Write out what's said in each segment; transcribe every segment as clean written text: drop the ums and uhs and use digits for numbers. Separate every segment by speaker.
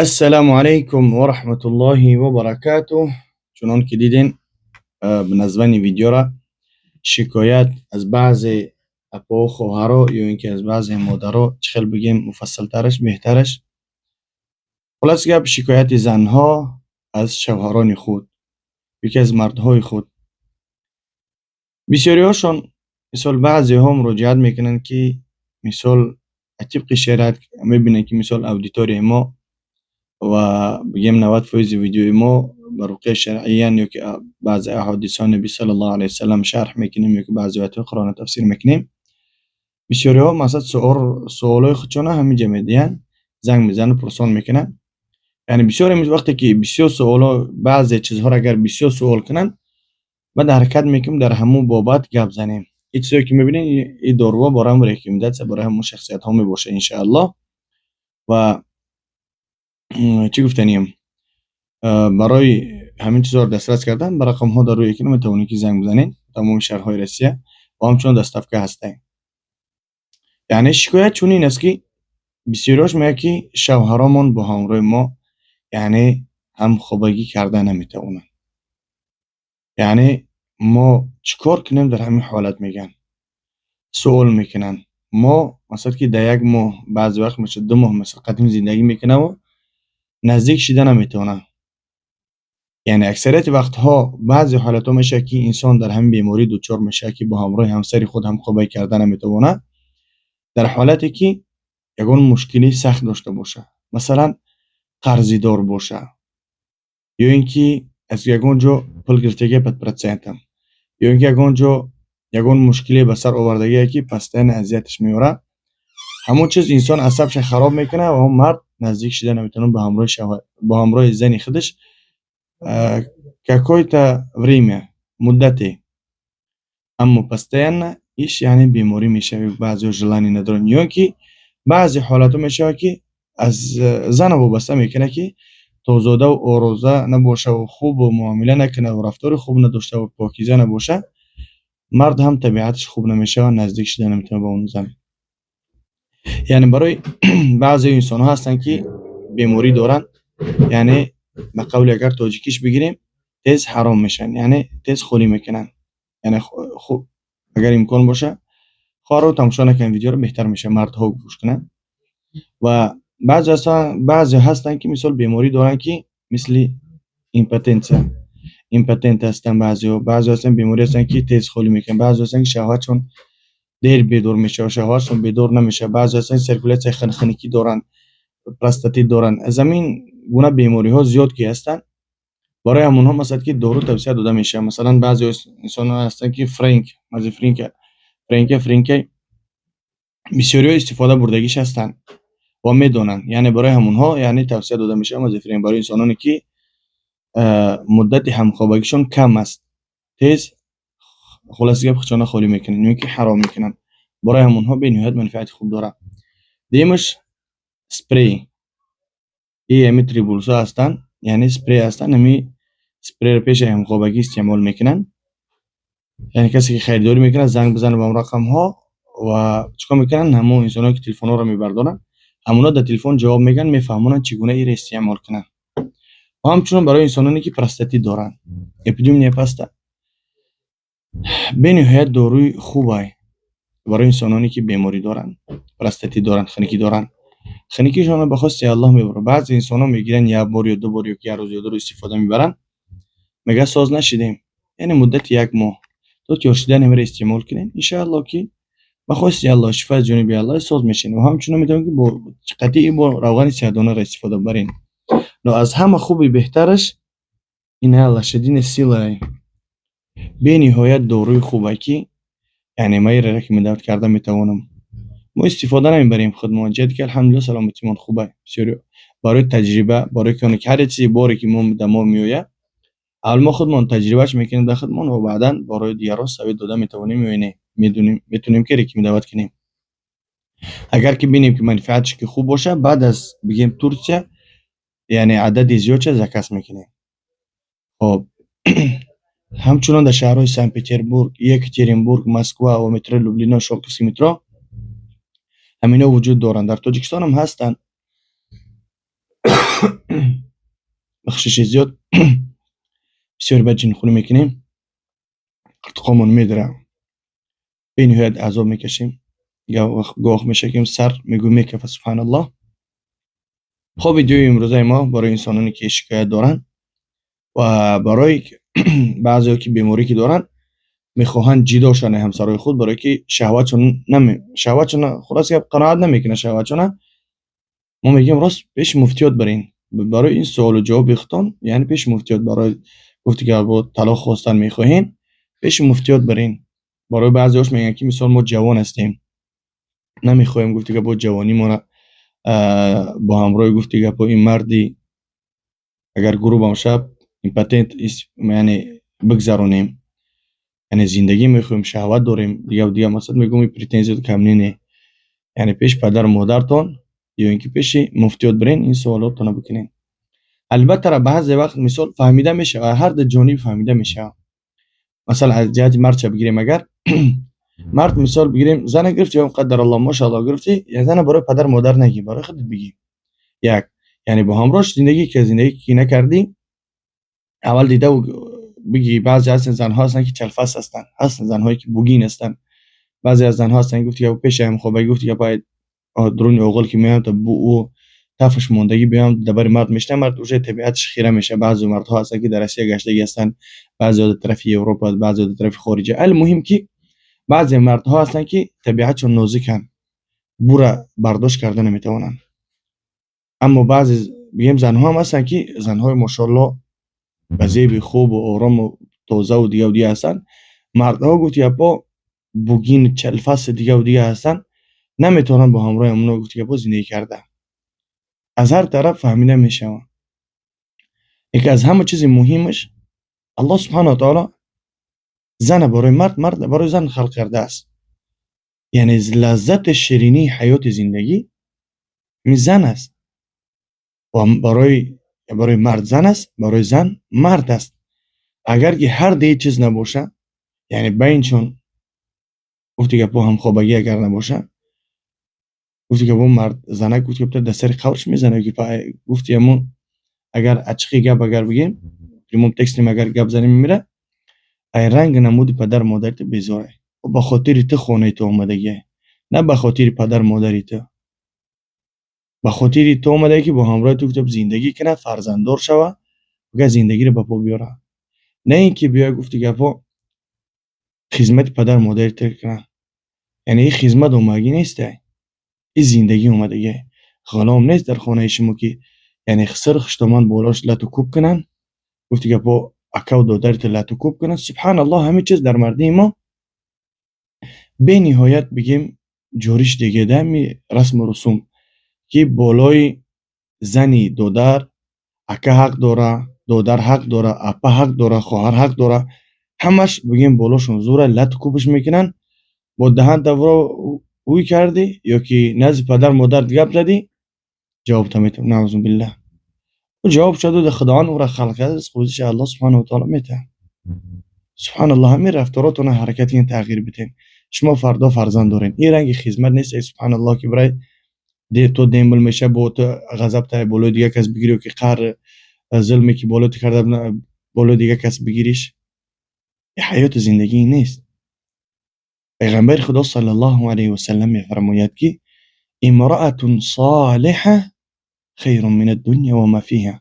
Speaker 1: السلام عليكم ورحمة الله وبركاته. چنان که دیدین به نظمین ویدیو را شکایت از بعضی اپا و خواهرها یا اینکه از بعضی مادرها چخیل بگیم مفصل ترش بهترش، خلاص گپ شکایت زنها از شوهران خود، یکی از مردهای خود. بسیاری هاشون مثال بعضی ها مراجعت میکنن که مثال طبق شریعت میبینن که مثال اودیتوری ما و بگیم 90% ویدیوی ما بر رقیه شرعیان یا که بعض احادیث نبی صلی الله علیه وسلم شرح میکنیم یا که بعضی آیات قرآن تفسیر میکنیم. بسیاری ها مثلا سوالای خودشون همین جمع دیان زنگ میزنن و پرسان میکنن. یعنی بسیاری وقتی که بسیار سوالا بعضی چیزها را اگر بسیار سوال کنن بعد حرکت میکنیم در همون بابت گپ زنیم. این چیزایی که میبینین این دارو برای هم ریکومنداس برای همون شخصیت ها میباشه ان شاء الله. و چی گفتنیم برای همین چیزا رو دسترس کردن به رقم ها در روی که میتونید که زنگ بزنین تمام شهرهای روسیه و همچنان دستافکه هستن. یعنی شکایت چون این است که بسیاریش میگه که شوهرامون با همراه ما یعنی هم خوبگی کردن نمیتونن. یعنی ما چیکار کنیم در همین حالت میگن سوال میکنن. ما مثلا که در یک ماه بعض وقت میشه 2 ماه مثلا قدیم زندگی میکنه و نزدیک شدن نمیتونه. یعنی اکثریت وقتها بعضی حالتها میشه که انسان در همین بیماری دچار میشه که با همراه همسر خود هم خوبی کردن نمیتونه، در حالتی که یگان مشکلی سخت داشته باشه، مثلا قرضی دار باشه یا اینکه از یگان جا پول گرفتگی 5%، یا اینکه یگان جا یگان مشکلی به سر آوردگی که پستین اذیتش میاره، همون چیز انسان عصبش خراب میکنه و اون مرد نزدیک شدن نمیتونه با همراه زن خودش какое-то время مدتی. اما постоянно ایش یعنی بیماری میشه. بعضی جلانی ندارن یا که بعضی حالات میشه که از زن وابسته میکنه که توزاده و آروزه نباشه و خوب و معامله نکنه و رفتار خوب نداشته و پاکیزه نباشه، مرد هم طبیعتش خوب نمیشه و نزدیک شدن نمیتونه با اون زن. یعنی برای بعضی انسان ها هستن که بیماری دارن، یعنی به قول اگر تاجیکیش بگیریم تیز حرام میشن، یعنی تیز خولی میکنن. یعنی خوب اگر امکان باشه خواه رو تماشا نکنن ویدیو رو بهتر میشه مردها گوش کنن. و بعضی هستن که مثال بیماری دارن که مثل ایمپتنت هستن. بعضی هستن بیماری هستن که تیز خولی میکنن. بعضی هستن که شهوتشون دیر بیدار میشه و شهوتشون بیدار نمیشه. بعضی هستن سرکولیت خنکی دارن، پراستاتیت دارن. از همین گونه بیماری ها زیاد که هستن. برای همون ها مثلا که دارو توصیه داده میشه. مثلا بعضی انسان ها هستن که فرینک بسیاری ها استفاده بردگیش هستن و میدونن. یعنی برای همون ها یعنی توصیه داده میشه مازفرین برای انسانانی که مدت همخوابگیشون کم است، تیز خلاص گپ خودشون خالی میکنن یا که حرام میکنن. برای همون ها به نهایت منفعت خوب داره. دیمش سپری ای تریبولسا هستن، یعنی سپری هستن. همی سپری رو پیش همخوابگی استعمال میکنن. یعنی کسی که خریداری میکنه زنگ بزنه به اون رقم ها و چیکار میکنن، همون انسانایی که تلفن ها رو میبردارن همونا در تلفن جواب میگن، میفهمونن چگونه این رو استعمال کنن. و همچنین برای انسانانی که پراستاتیت دارن، اپیدیومیا پاستا به نهایت داروی خوبه برای انسانانی که بیماری دارن، پراستاتیت دارن، خنکی دارن. خنکیشون به خواست الله میبره. بعضی انسانا میگیرن یک بار یا 2 بار یا یک روز یا 2 روز استفاده میبرن، میگه ساز نشیدیم. یعنی مدت 1 ماه تو تیار شدن همه استعمال کنین ان شاء الله که بخواست الله شفای جانبی الله ساز میشین. و همچنین میتونین که با قطعی با روغن سیادانه را استفاده برین. نو از همه خوبی بهترش این الله شدین سیلای به نهایت داروی خوبه که یعنی ما را ریکامند کرده میتونم ما استفاده نمیبریم خودمون. جد که الحمدلله سلامتیمون خوبه. بسیار برای تجربه برای کنه که هر چیزی باری که ما دما میویه اول ما خودمون تجربهش میکنیم در خودمون و بعداً برای دیگران ثابت داده میتونیم میتونیم که ریکامند کنیم. اگر که ببینیم که منفعتش که خوب باشه بعد از بگیم ترکیه یعنی عدد زیاد چه زکاس میکنیم. خب همچنان در شهرهای سن پترزبورگ، یکاترینبورگ، مسکو و مترو لوبلینا شوکسی مترو همینا وجود دارن. در تاجیکستان هم هستن بخشش زیاد بسیار بد جن خونی میکنیم، ارتقامون میدره، به نهایت عذاب میکشیم، یا گاه میشه که سر میگو میکفه. سبحان الله. خب ویدیوی امروزه ما برای انسانانی که شکایت دارن و برای بعضی که بیماری که دارن میخواهند جدا شن همسرای خود، برای که شهوتشون خلاص که قناعت نمیکنه شهوتشون، ما میگیم راست پیش مفتیات برین برای این سوال و جواب بختان، یعنی پیش مفتیات برای گفتی که با طلاق خواستن میخواهین پیش مفتیات برین. برای بعضیاش میگن که مثال ما جوان هستیم نمیخوایم گفتی که با جوانی ما با همراه گفتی که با این مردی اگر گروه باشه این پتنت یعنی بگذرونیم، یعنی زندگی میخوایم شهوت داریم دیگه مثلا میگم این پریتنزیت کم نینه، یعنی پیش پدر و مادرتون یا اینکه پیش مفتیات برین این سوالات رو بکنین. البته بعضی وقت مثال فهمیده میشه و هر دو جانب فهمیده میشه. مثلا از جهت مرد چه بگیریم، اگر مرد مثال بگیریم زن گرفتی یا قدر الله ماشاءالله گرفتی، یا زن برای پدر مادر نگی، برای خودت بگی. یک یعنی با همراهش زندگی که نکردی اول دیده و بگی. بعضی از زنها هستن که چلفس هستن زنهایی که بوگین هستن. بعضی از زنها هستن گفتی که پیش هم خوبه گفتی که باید درون اوغل که میام تا بو او تفش موندگی بیام دبر مرد میشنه، مرد اوجه طبیعتش خیره میشه. بعضی مردها هستن که در آسیا گشتگی هستن، بعضی در طرف اروپا، بعضی در طرف خارجه. المهم که بعضی مردها هستن که طبیعتشون نازکن، بورا برداشت کردن نمیتوانن. اما بعضی بگیم زنها هم هستن که زنهای ماشاءالله بزیب خوب و آرام و تازه و دیگه هستن. مردها گفتی با بوگین چلفس دیگه هستن، نمیتونن با همراه اونا گفتی که با زندگی کرده. از هر طرف فهمیده میشه. یکی از همه چیز مهمش الله سبحانه و تعالی زن برای مرد برای زن خلق کرده است. یعنی لذت شیرینی حیات زندگی می زن است و برای مرد زن است، برای زن مرد است. اگر که هر دی چیز نباشه، یعنی بینشون گفتی که با هم خوابگی اگر نباشه، گفتی که با مرد زنک گفتی که دستر قورش میزنه که گفتی همون اگر اچقی گپ اگر بگیم ریموم تکستیم اگر گپ زنیم میمیره، ای رنگ نمود پدر مادرت بیزاره و به خاطر تو خونه تو اومدگی، نه به خاطر پدر مادری تو، به خاطر تو اومده که با همراه تو کتاب زندگی کنه، فرزنددار شوه و زندگی رو به پا بیاره. نه اینکه بیا گفتی که با خدمت پدر مادرت کنه. یعنی این خدمت اومدگی نیست، این زندگی اومدگی. غلام نیست در خانه شما که یعنی خسر خشتمان بالاش لاتو کوب کنن، گفتی که با اکاو دادرت لاتو کوب کنن. سبحان الله همه چیز در مردی ما به نهایت بگیم جوریش دیگه ده می رسم و رسوم که بالای زنی دودر اکا حق داره، دودر حق داره، اپا حق داره، خواهر حق داره، همش بگیم بالاشون زوره لط کوبش میکنن. با دهن دورا اوی کردی یا که نزد پدر مادر گپ زدی جواب تمیتم نعوذ بالله و جواب شده ده خداوند او را خلق کرده از خودش الله سبحانه و تعالی میته. سبحان الله همین رفتاراتون حرکت این تغییر بدین. شما فردا فرزند دارین، این رنگ خدمت نیست. سبحان الله که برای تو دیمبل میشه با تو غضب تا بالای دیگه کس بگیری و که قهر ظلمی که بالای تو کرده بالای دیگه کس بگیریش، حیات زندگی نیست. پیغمبر خدا صلی الله علیه و سلم میفرماید که امرأة صالحه خیر من الدنیا و ما فیها.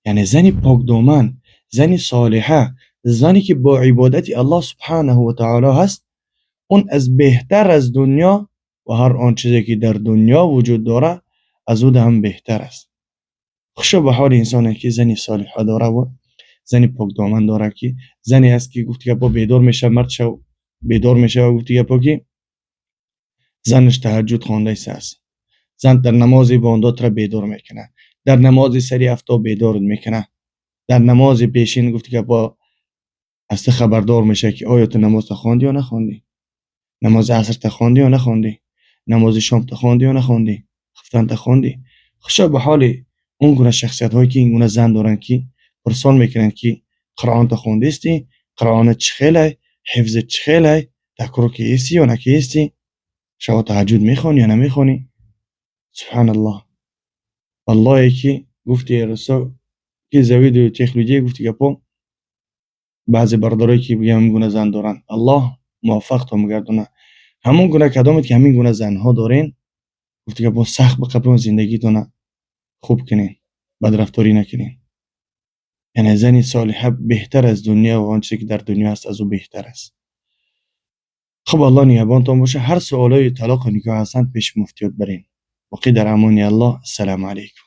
Speaker 1: یعنی زنی پاک دامن، زنی صالحه، زنی که با عبادت الله سبحانه و تعالی هست، اون از بهتر از دنیا و هر آن چیزی که در دنیا وجود داره از او هم بهتر است. خوشا به حال انسانی که زنی صالحه داره و زنی پاک دامن داره، که زنی است که گفتی که با بیدار میشه، مرد شو بیدار میشه و گفتی که پاکی زنش تهجد خوانده است، زن در نماز بامداد را بیدار میکنه، در نماز سری افتاب بیدار میکنه، در نماز پیشین گفتی که با است خبردار میشه که آیا تو نماز خواندی یا نخواندی، نماز عصر خواندی یا نخواندی، نماز شام خواندی یا نخواندی، خفتن خواندی. خوشا به حال اون گونه شخصیت هایی که این گونه زن دارن که پرسان میکنن که قرآن خونده استی، قرآن چخیله، حفظ چخیله، تکرو که ایستی یا نکی ایستی، شما تهجد میخوانی یا نمیخوانی. سبحان الله. والله که گفتی رسا که زوید و تکنولوژی گفتی گپا بعضی برادرایی که بگم این گونه زن دارن الله موفق تو میگردونه همون گونه کدامت که همین گونه زنها دارین گفتی گپا سخت بقبرون زندگیتونه خوب کنین بدرفتاری نکنین یعنی زنی صالحه بهتر از دنیا و آنچه که در دنیا هست از او بهتر است. خب الله نگهبانتان باشه. هر سوالای طلاق و نکاح هستند پیش مفتیات برین. باقی در امان الله. السلام علیکم.